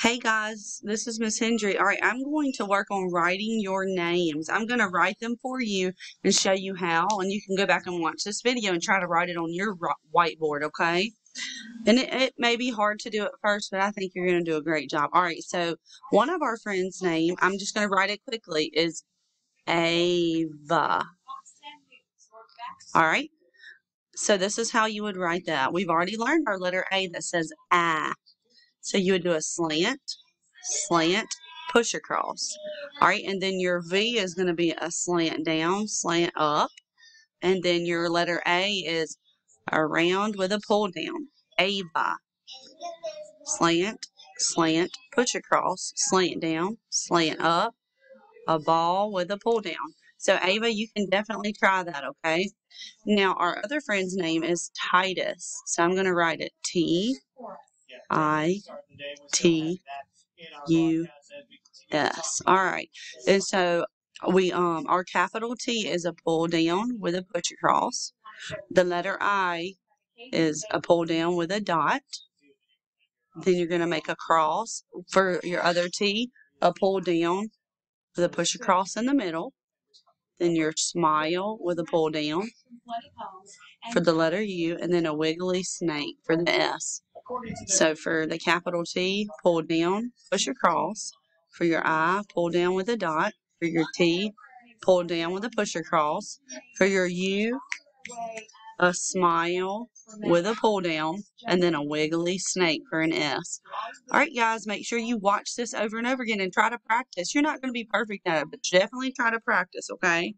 Hey guys, this is Miss Hendry. All right, I'm going to work on writing your names. I'm going to write them for you and show you how, and you can go back and watch this video and try to write it on your whiteboard, okay? And it may be hard to do at first, but I think you're going to do a great job. All right, so one of our friends' name, I'm just going to write it quickly, is Ava. All right, so this is how you would write that. We've already learned our letter A that says I. So you would do a slant, slant, push across. All right, and then your V is going to be a slant down, slant up. And then your letter A is a round with a pull down. Ava. Slant, slant, push across, slant down, slant up, a ball with a pull down. So Ava, you can definitely try that, okay? Now our other friend's name is Titus. So I'm going to write it Titus. All right. And so we our capital T is a pull down with a push across. The letter I is a pull down with a dot. Then you're going to make a cross for your other T, a pull down with a push across in the middle. Then your smile with a pull down for the letter U, and then a wiggly snake for the S. So for the capital T, pull down, push across. For your I, pull down with a dot. For your T, pull down with a push across. For your U, a smile with a pull down, and then a wiggly snake for an S. All right, guys, make sure you watch this over and over again and try to practice. You're not going to be perfect at it, but definitely try to practice, okay?